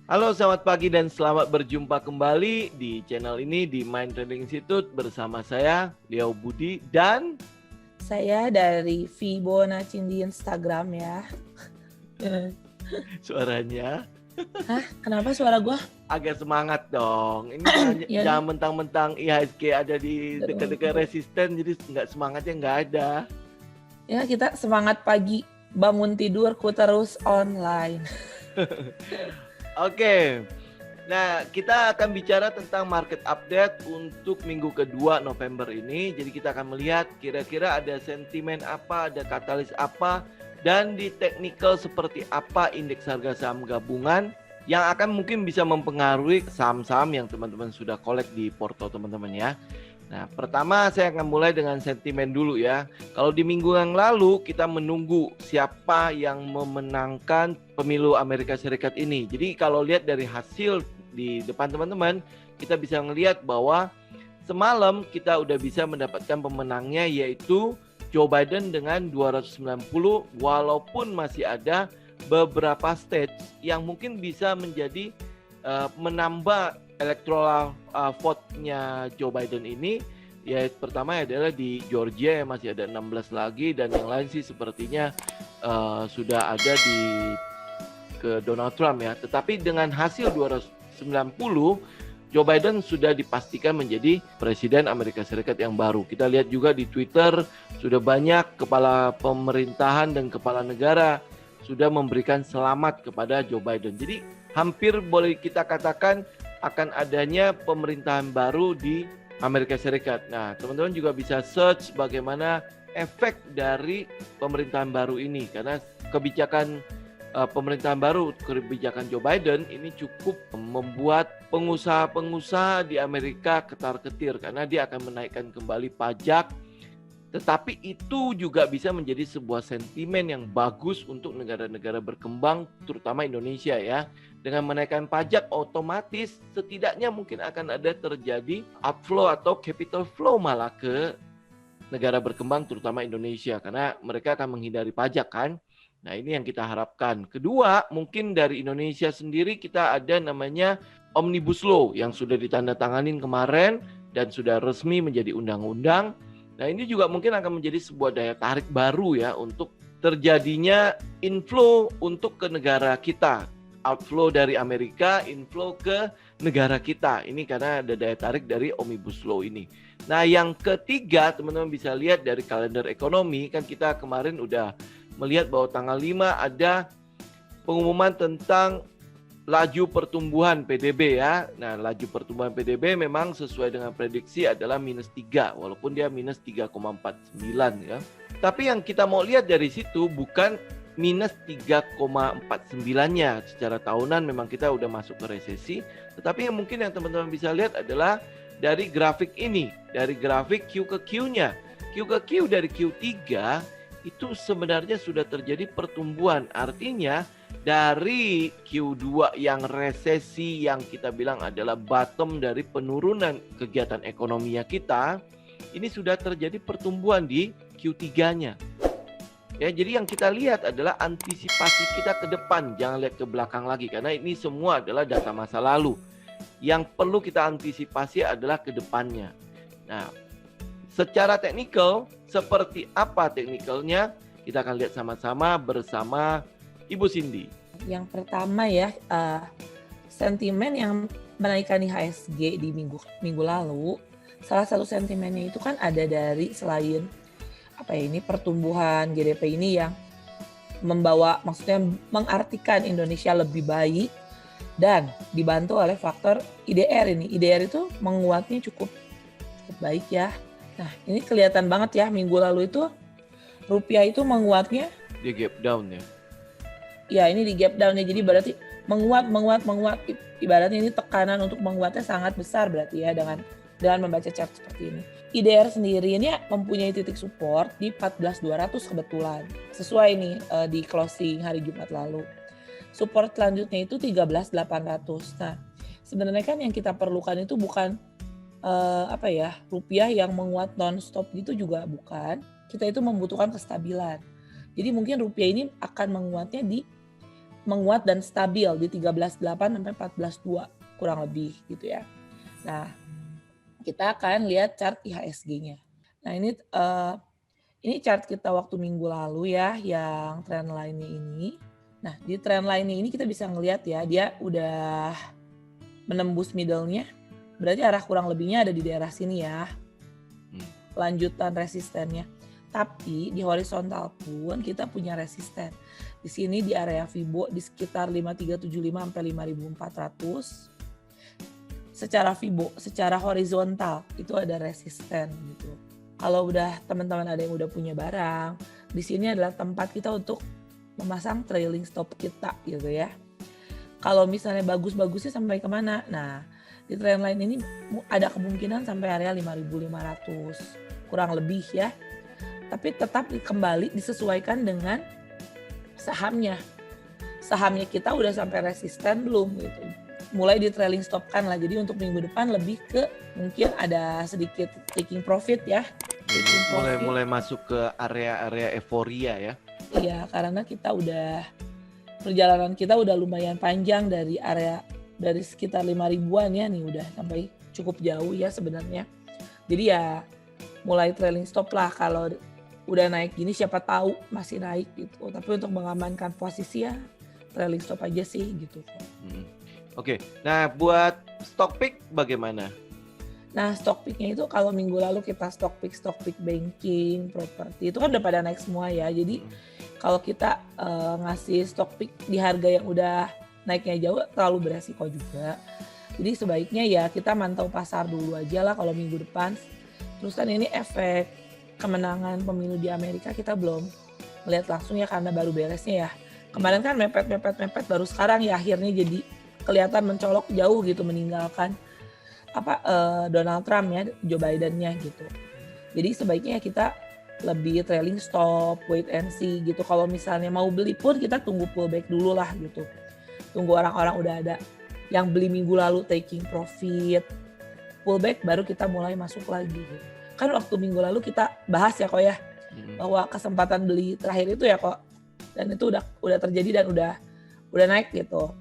Halo, selamat pagi dan selamat berjumpa kembali di channel ini di Mind Trading Institute bersama saya, Leo Budi, dan Saya dari Fibonacci di Instagram ya. suaranya Hah? Kenapa suara gua? agak semangat dong. Ini Ya, jangan mentang-mentang IHSG ada di dekat-dekat resisten, jadi nggak semangatnya nggak ada. ya kita semangat pagi, bangun tidurku terus online. Oke, nah kita akan bicara tentang market update untuk minggu kedua November ini. Jadi kita akan melihat kira-kira ada sentimen apa, ada katalis apa, dan di technical seperti apa indeks harga saham gabungan yang akan mungkin bisa mempengaruhi saham-saham yang teman-teman sudah collect di porto teman-teman ya. Nah, pertama saya akan mulai dengan sentimen dulu ya. Kalau di minggu yang lalu kita menunggu siapa yang memenangkan pemilu Amerika Serikat ini. Jadi kalau lihat dari hasil di depan teman-teman, kita bisa melihat bahwa semalam kita udah bisa mendapatkan pemenangnya yaitu Joe Biden dengan 290, walaupun masih ada beberapa states yang mungkin bisa menjadi menambah electoral vote-nya Joe Biden ini. Ya, pertama adalah di Georgia yang masih ada 16 lagi, dan yang lain sih sepertinya sudah ada di ke Donald Trump ya. Tetapi dengan hasil 290, Joe Biden sudah dipastikan menjadi Presiden Amerika Serikat yang baru. Kita lihat juga di Twitter sudah banyak kepala pemerintahan dan kepala negara sudah memberikan selamat kepada Joe Biden. Jadi hampir boleh kita katakan akan adanya pemerintahan baru di Amerika Serikat. Nah, teman-teman juga bisa search bagaimana efek dari pemerintahan baru ini, karena kebijakan pemerintahan baru, kebijakan Joe Biden ini cukup membuat pengusaha-pengusaha di Amerika ketar-ketir karena dia akan menaikkan kembali pajak. Tetapi itu juga bisa menjadi sebuah sentimen yang bagus untuk negara-negara berkembang, terutama Indonesia ya. Dengan menaikkan pajak otomatis setidaknya mungkin akan ada terjadi outflow atau capital flow malah ke negara berkembang, terutama Indonesia, karena mereka akan menghindari pajak kan. Nah, ini yang kita harapkan. Kedua, mungkin dari Indonesia sendiri kita ada namanya Omnibus Law yang sudah ditandatanganin kemarin dan sudah resmi menjadi undang-undang. Nah, ini juga mungkin akan menjadi sebuah daya tarik baru ya untuk terjadinya inflow untuk ke negara kita. Outflow dari Amerika, inflow ke negara kita. Ini karena ada daya tarik dari Omnibus Law ini. Nah, yang ketiga, teman-teman bisa lihat dari kalender ekonomi, kan kita kemarin udah melihat bahwa tanggal 5 ada pengumuman tentang laju pertumbuhan PDB ya. Nah, laju pertumbuhan PDB memang sesuai dengan prediksi adalah -3, walaupun dia -3,49 ya. Tapi yang kita mau lihat dari situ bukan -3,49-nya. Secara tahunan memang kita udah masuk ke resesi, tetapi yang mungkin yang teman-teman bisa lihat adalah dari grafik ini, dari grafik Q ke Q-nya. Q ke Q dari Q3 itu sebenarnya sudah terjadi pertumbuhan. Artinya dari Q2 yang resesi yang kita bilang adalah bottom dari penurunan kegiatan ekonominya kita, ini sudah terjadi pertumbuhan di Q3-nya. Ya, jadi yang kita lihat adalah antisipasi kita ke depan, jangan lihat ke belakang lagi karena ini semua adalah data masa lalu. Yang perlu kita antisipasi adalah ke depannya. Nah, secara teknikal, seperti apa teknikalnya? Kita akan lihat sama-sama bersama Ibu Cindy. Yang pertama ya, sentimen yang menaikkan IHSG di minggu lalu, salah satu sentimennya itu kan ada dari selain ini pertumbuhan GDP ini yang membawa, maksudnya mengartikan Indonesia lebih baik dan dibantu oleh faktor IDR ini. IDR itu menguatnya cukup baik ya. Nah, ini kelihatan banget ya minggu lalu itu rupiah itu menguatnya. Di gap down ya. Ya, ini di gap down ya. Jadi berarti menguat. Ibaratnya ini tekanan untuk menguatnya sangat besar berarti ya dengan membaca chart seperti ini. IDR sendiri ini mempunyai titik support di 14.200 kebetulan. Sesuai nih di closing hari Jumat lalu. Support selanjutnya itu 13.800. Nah, sebenarnya kan yang kita perlukan itu bukan rupiah yang menguat non-stop gitu juga bukan. Kita itu membutuhkan kestabilan. Jadi mungkin rupiah ini akan menguatnya di menguat dan stabil di 13.8 sampai 14.2 kurang lebih gitu ya. Nah, kita akan lihat chart IHSG-nya. Nah, ini chart kita waktu minggu lalu ya, yang trend line-nya ini. Nah, di trend line-nya ini kita bisa ngelihat ya, dia udah menembus middle-nya. Berarti arah kurang lebihnya ada di daerah sini ya. Lanjutan resistennya. Tapi di horizontal pun kita punya resisten. Di sini di area Fibo di sekitar 5375 sampai 5400. Secara Fibo, secara horizontal itu ada resisten gitu. Kalau udah teman-teman ada yang udah punya barang, di sini adalah tempat kita untuk memasang trailing stop kita gitu ya. Kalau misalnya bagus-bagusnya sampai kemana? Nah, di trend line ini ada kemungkinan sampai area 5.500 kurang lebih ya. Tapi tetap kembali disesuaikan dengan sahamnya. Sahamnya kita udah sampai resisten belum gitu. Mulai di trailing stop kan lah. Jadi untuk minggu depan lebih ke mungkin ada sedikit taking profit ya. Mulai masuk ke area-area euforia ya. Iya, karena kita perjalanan kita udah lumayan panjang dari sekitar 5.000-an ya nih, udah sampai cukup jauh ya sebenarnya. Jadi ya mulai trailing stop lah, kalau udah naik gini siapa tahu masih naik gitu. Tapi untuk mengamankan posisi ya trailing stop aja sih gitu. Oke, nah buat stock pick bagaimana? Nah, stock picknya itu kalau minggu lalu kita stock pick banking, properti itu kan udah pada naik semua ya. Jadi kalau kita ngasih stock pick di harga yang udah naiknya jauh terlalu beresiko juga. Jadi sebaiknya ya kita mantau pasar dulu aja lah kalau minggu depan. Terus kan ini efek kemenangan pemilu di Amerika kita belum melihat langsung ya karena baru beresnya ya. Kemarin kan mepet baru sekarang ya akhirnya jadi kelihatan mencolok jauh gitu meninggalkan Donald Trump ya, Joe Biden-nya gitu. Jadi sebaiknya kita lebih trailing stop, wait and see gitu. Kalau misalnya mau beli pun kita tunggu pullback dulu lah gitu. Tunggu orang-orang udah ada yang beli minggu lalu taking profit, pullback baru kita mulai masuk lagi gitu. Kan waktu minggu lalu kita bahas ya kok ya, bahwa kesempatan beli terakhir itu ya kok, dan itu udah terjadi dan udah naik gitu.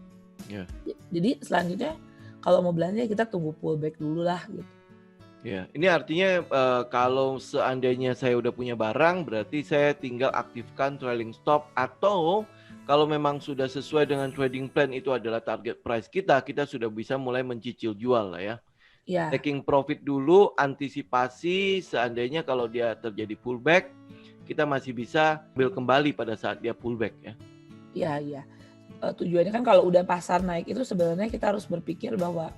Yeah. Jadi selanjutnya kalau mau belanja kita tunggu pullback dulu lah gitu. Ya, ini artinya kalau seandainya saya udah punya barang, berarti saya tinggal aktifkan trailing stop, atau kalau memang sudah sesuai dengan trading plan itu adalah target price kita sudah bisa mulai mencicil jual lah ya. Yeah. Taking profit dulu, antisipasi seandainya kalau dia terjadi pullback, kita masih bisa ambil kembali pada saat dia pullback ya. Iya. Tujuannya kan kalau udah pasar naik itu sebenarnya kita harus berpikir bahwa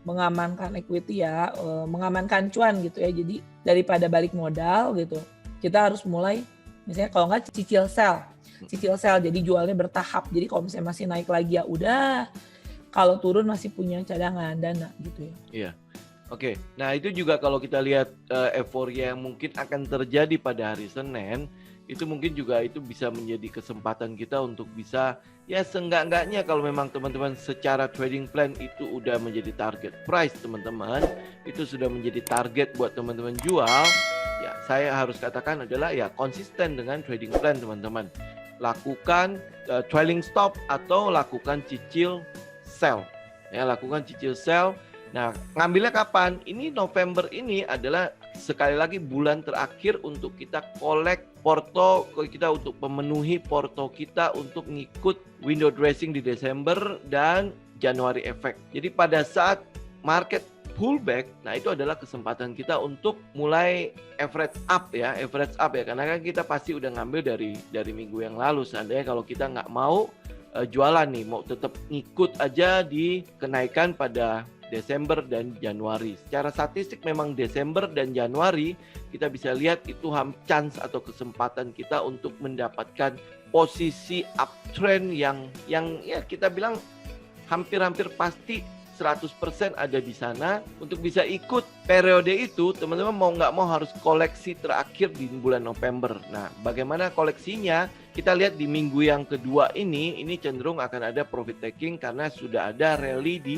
mengamankan equity ya, mengamankan cuan gitu ya. Jadi daripada balik modal gitu, kita harus mulai misalnya kalau nggak cicil sell, jadi jualnya bertahap. Jadi kalau misalnya masih naik lagi ya udah, kalau turun masih punya cadangan dana gitu ya. Iya. Oke. Nah, itu juga kalau kita lihat euforia yang mungkin akan terjadi pada hari Senin, itu mungkin juga itu bisa menjadi kesempatan kita untuk bisa ya seenggak-enggaknya kalau memang teman-teman secara trading plan itu udah menjadi target price teman-teman, itu sudah menjadi target buat teman-teman jual, ya saya harus katakan adalah ya konsisten dengan trading plan teman-teman. Lakukan trailing stop atau lakukan cicil sell. Ya, lakukan cicil sell. Nah, ngambilnya kapan? Ini November ini adalah sekali lagi bulan terakhir untuk kita collect porto kita, untuk memenuhi porto kita untuk ngikut window dressing di Desember dan Januari effect. Jadi pada saat market pullback, nah itu adalah kesempatan kita untuk mulai average up ya, karena kan kita pasti udah ngambil dari minggu yang lalu. Seandainya kalau kita nggak mau jualan nih, mau tetap ngikut aja di kenaikan pada Desember dan Januari. Secara statistik memang Desember dan Januari kita bisa lihat itu chance atau kesempatan kita untuk mendapatkan posisi uptrend yang ya kita bilang hampir pasti 100% ada di sana. Untuk bisa ikut periode itu, teman-teman mau nggak mau harus koleksi terakhir di bulan November. Nah, bagaimana koleksinya? Kita lihat di minggu yang kedua ini cenderung akan ada profit taking karena sudah ada rally di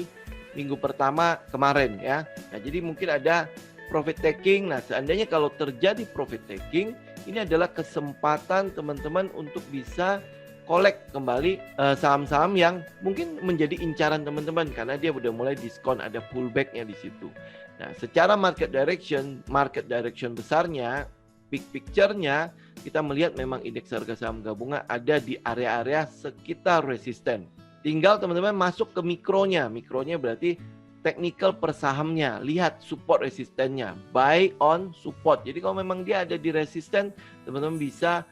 minggu pertama kemarin ya. Nah, jadi mungkin ada profit taking. Nah, seandainya kalau terjadi profit taking, ini adalah kesempatan teman-teman untuk bisa collect kembali saham-saham yang mungkin menjadi incaran teman-teman karena dia udah mulai diskon, ada pullback-nya di situ. Nah, secara market direction besarnya, big picture-nya, kita melihat memang indeks harga saham gabungan ada di area-area sekitar resisten. Tinggal teman-teman masuk ke mikronya. Mikronya berarti technical per sahamnya. Lihat support resistennya. Buy on support. Jadi kalau memang dia ada di resisten, teman-teman bisa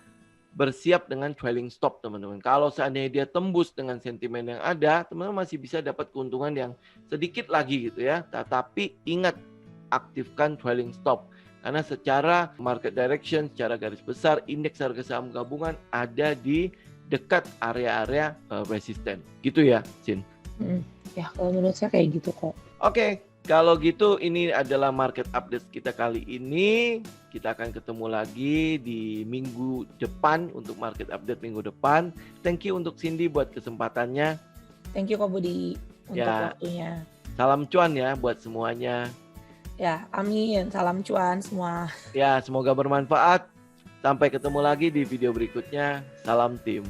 bersiap dengan trailing stop teman-teman. Kalau seandainya dia tembus dengan sentimen yang ada, teman-teman masih bisa dapat keuntungan yang sedikit lagi gitu ya. Tetapi ingat, aktifkan trailing stop. Karena secara market direction, secara garis besar, indeks harga saham gabungan ada di dekat area-area resisten. Gitu ya, Sin? Ya, kalau menurut saya kayak gitu kok. Oke. Kalau gitu ini adalah market update kita kali ini. Kita akan ketemu lagi di minggu depan untuk market update minggu depan. Thank you untuk Cindy buat kesempatannya. Thank you Kak Budi untuk waktunya. Salam cuan ya buat semuanya. Ya, amin. Salam cuan semua. Ya, semoga bermanfaat. Sampai ketemu lagi di video berikutnya. Salam tim.